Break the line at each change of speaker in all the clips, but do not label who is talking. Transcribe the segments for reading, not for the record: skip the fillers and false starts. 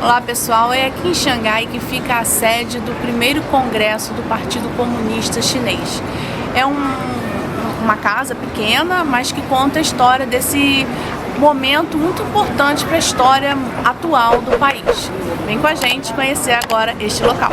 Olá pessoal, é aqui em Xangai que fica a sede do primeiro congresso do Partido Comunista Chinês. É uma casa pequena, mas que conta a história desse momento muito importante para a história atual do país. Vem com a gente conhecer agora este local.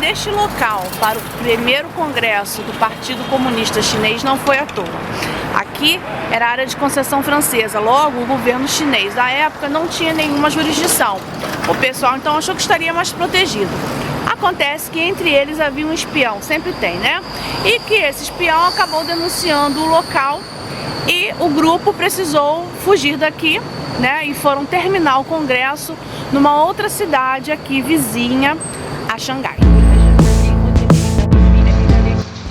Este local para o primeiro congresso do Partido Comunista Chinês não foi à toa. Aqui era a área de concessão francesa, logo o governo chinês da época não tinha nenhuma jurisdição. O pessoal então achou que estaria mais protegido. Acontece que entre eles havia um espião, sempre tem, né? E que esse espião acabou denunciando o local e o grupo precisou fugir daqui, né? E foram terminar o congresso numa outra cidade aqui vizinha a Xangai.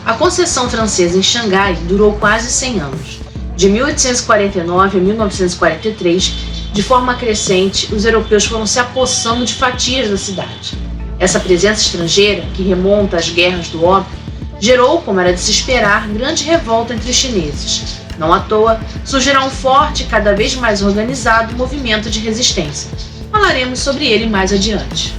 A concessão francesa em Xangai durou quase 100 anos. De 1849 a 1943, de forma crescente, os europeus foram se apossando de fatias da cidade. Essa presença estrangeira, que remonta às guerras do ópio, gerou, como era de se esperar, grande revolta entre os chineses. Não à toa, surgirá um forte e cada vez mais organizado movimento de resistência. Falaremos sobre ele mais adiante.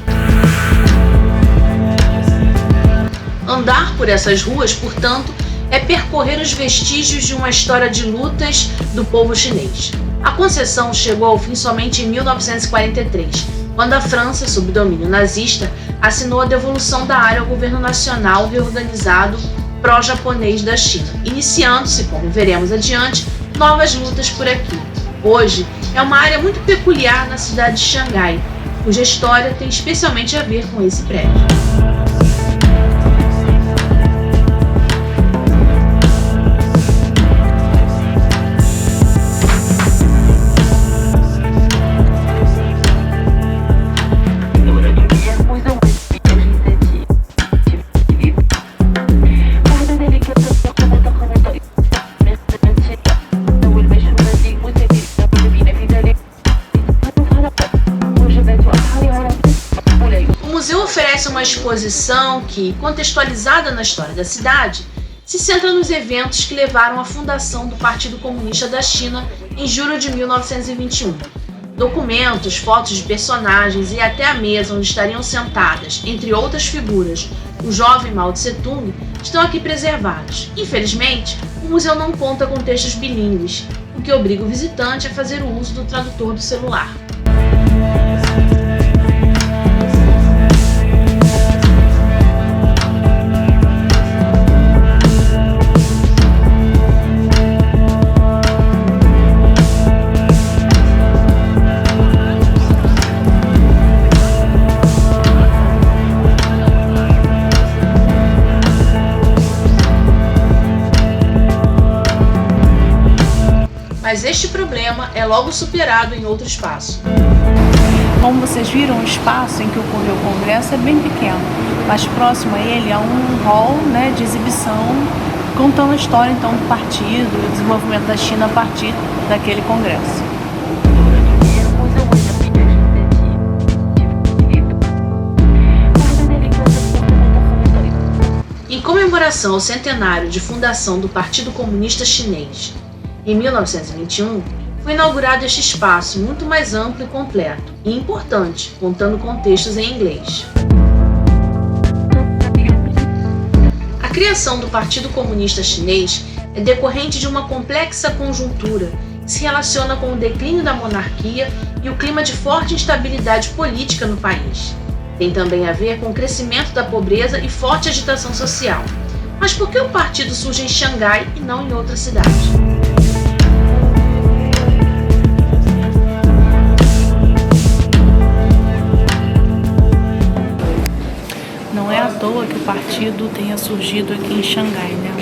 Andar por essas ruas, portanto, é percorrer os vestígios de uma história de lutas do povo chinês. A concessão chegou ao fim somente em 1943, quando a França, sob domínio nazista, assinou a devolução da área ao governo nacional reorganizado pró-japonês da China, iniciando-se, como veremos adiante, novas lutas por aqui. Hoje, é uma área muito peculiar na cidade de Xangai, cuja história tem especialmente a ver com esse prédio. Uma exposição que, contextualizada na história da cidade, se centra nos eventos que levaram à fundação do Partido Comunista da China em julho de 1921. Documentos, fotos de personagens e até a mesa onde estariam sentadas, entre outras figuras, o jovem Mao Tse-tung, estão aqui preservados. Infelizmente, o museu não conta com textos bilíngues, o que obriga o visitante a fazer o uso do tradutor do celular. Mas este problema é logo superado em outro espaço.
Como vocês viram, o espaço em que ocorreu o congresso é bem pequeno, mas próximo a ele há um hall, né, de exibição contando a história então do partido e o desenvolvimento da China a partir daquele congresso.
Em comemoração ao centenário de fundação do Partido Comunista Chinês, em 1921, foi inaugurado este espaço muito mais amplo e completo, e importante, contando com textos em inglês. A criação do Partido Comunista Chinês é decorrente de uma complexa conjuntura que se relaciona com o declínio da monarquia e o clima de forte instabilidade política no país. Tem também a ver com o crescimento da pobreza e forte agitação social. Mas por que o partido surge em Xangai e não em outra cidade?
Não é à toa que o partido tenha surgido aqui em Xangai, né?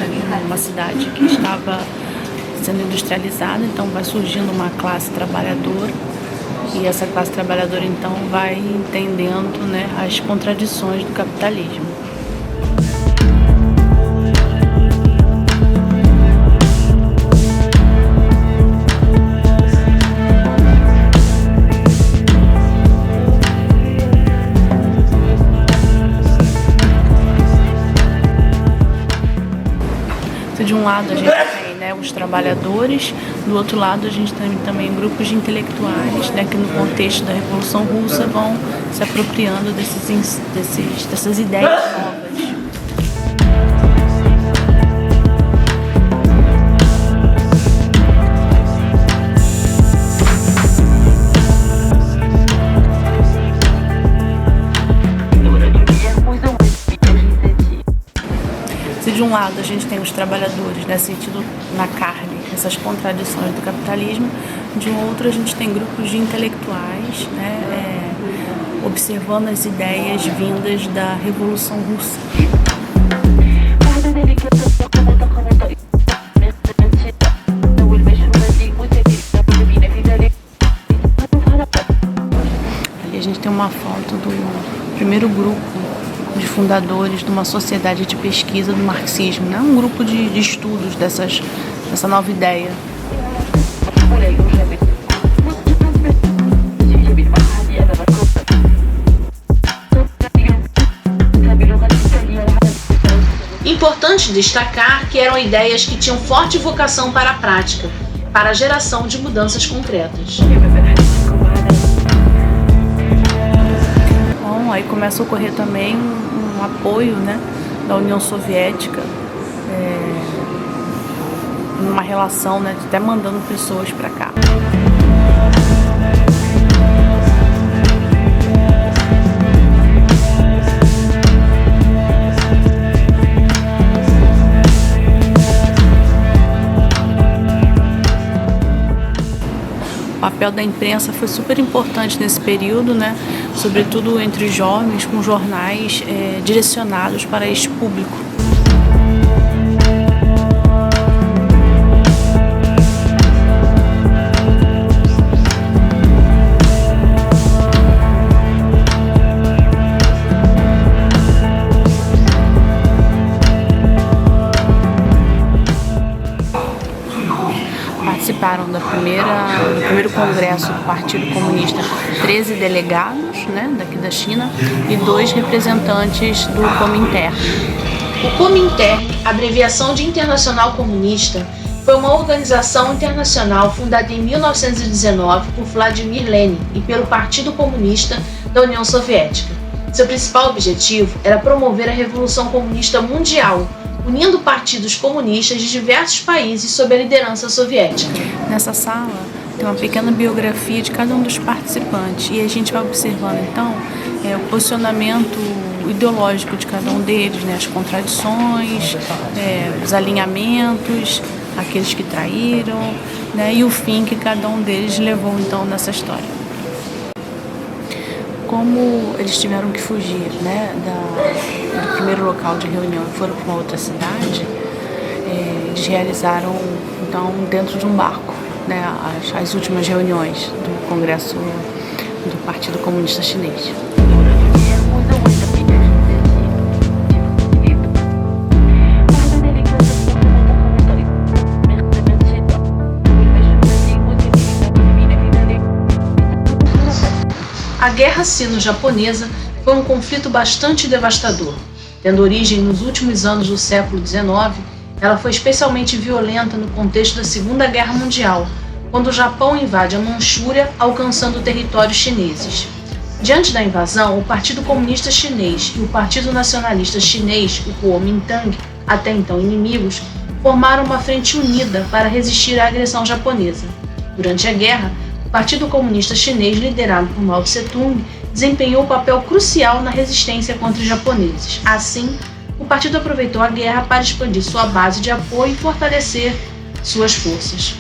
Uma cidade que estava sendo industrializada, então vai surgindo uma classe trabalhadora e essa classe trabalhadora então vai entendendo, né, as contradições do capitalismo. de um lado a gente tem, né, os trabalhadores, do outro lado a gente tem também grupos de intelectuais, né, que no contexto da Revolução Russa vão se apropriando dessas ideias novas. Se de um lado a gente tem os trabalhadores, né, sentido na carne, essas contradições do capitalismo, de um outro a gente tem grupos de intelectuais, né, observando as ideias vindas da Revolução Russa. Ali a gente tem uma foto do primeiro grupo de fundadores de uma sociedade de pesquisa do marxismo, né? Um grupo de estudos dessa nova ideia.
Importante destacar que eram ideias que tinham forte vocação para a prática, para a geração de mudanças concretas.
Bom, aí começa a ocorrer também um apoio, né, da União Soviética, numa relação, né, de até mandando pessoas para cá. O papel da imprensa foi super importante nesse período, né? Sobretudo entre os jovens, com jornais direcionados para este público. Participaram do primeiro congresso do Partido Comunista 13 delegados, né, daqui da China, e 2 representantes do Comintern.
O Comintern, abreviação de Internacional Comunista, foi uma organização internacional fundada em 1919 por Vladimir Lenin e pelo Partido Comunista da União Soviética. Seu principal objetivo era promover a Revolução Comunista Mundial, unindo partidos comunistas de diversos países sob a liderança soviética.
Nessa sala tem uma pequena biografia de cada um dos participantes e a gente vai observando então o posicionamento ideológico de cada um deles, né, as contradições, os alinhamentos, aqueles que traíram, né, e o fim que cada um deles levou então nessa história. Como eles tiveram que fugir, né, do primeiro local de reunião e foram para uma outra cidade, eles realizaram então dentro de um barco, né, as últimas reuniões do Congresso do Partido Comunista Chinês.
A Guerra Sino-Japonesa foi um conflito bastante devastador. Tendo origem nos últimos anos do século XIX, ela foi especialmente violenta no contexto da Segunda Guerra Mundial, quando o Japão invade a Manchúria, alcançando territórios chineses. Diante da invasão, o Partido Comunista Chinês e o Partido Nacionalista Chinês, o Kuomintang, até então inimigos, formaram uma frente unida para resistir à agressão japonesa. Durante a guerra, o Partido Comunista Chinês, liderado por Mao Tse-tung, desempenhou um papel crucial na resistência contra os japoneses. Assim, o partido aproveitou a guerra para expandir sua base de apoio e fortalecer suas forças.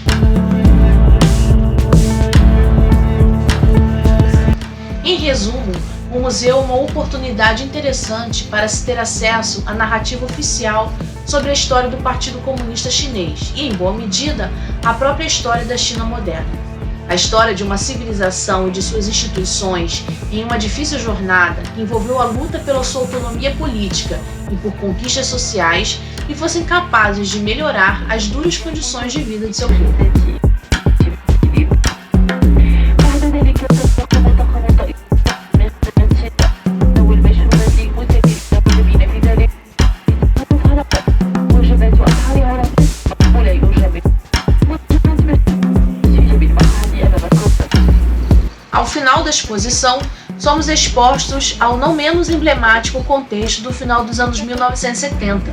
Em resumo, o museu é uma oportunidade interessante para se ter acesso à narrativa oficial sobre a história do Partido Comunista Chinês e, em boa medida, a própria história da China moderna. A história de uma civilização e de suas instituições em uma difícil jornada que envolveu a luta pela sua autonomia política e por conquistas sociais que fossem capazes de melhorar as duras condições de vida de seu povo. Ao final da exposição, somos expostos ao não menos emblemático contexto do final dos anos 1970,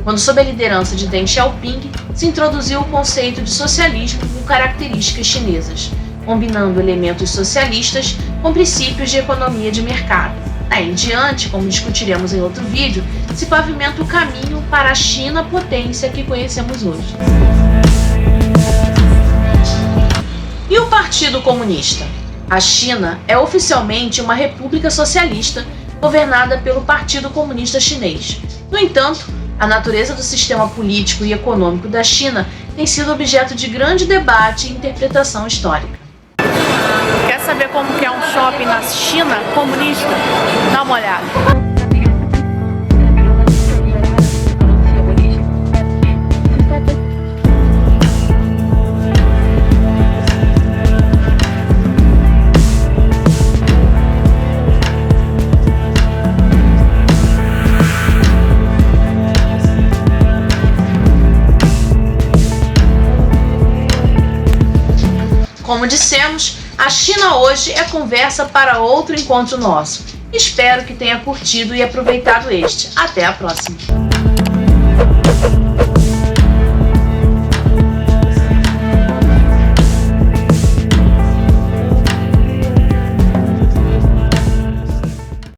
quando, sob a liderança de Deng Xiaoping, se introduziu o conceito de socialismo com características chinesas, combinando elementos socialistas com princípios de economia de mercado. Daí em diante, como discutiremos em outro vídeo, se pavimenta o caminho para a China potência que conhecemos hoje. E o Partido Comunista? A China é oficialmente uma república socialista governada pelo Partido Comunista Chinês. No entanto, a natureza do sistema político e econômico da China tem sido objeto de grande debate e interpretação histórica.
Quer saber como que é um shopping na China comunista? Dá uma olhada.
Como dissemos, a China hoje é conversa para outro encontro nosso. Espero que tenha curtido e aproveitado este. Até a próxima!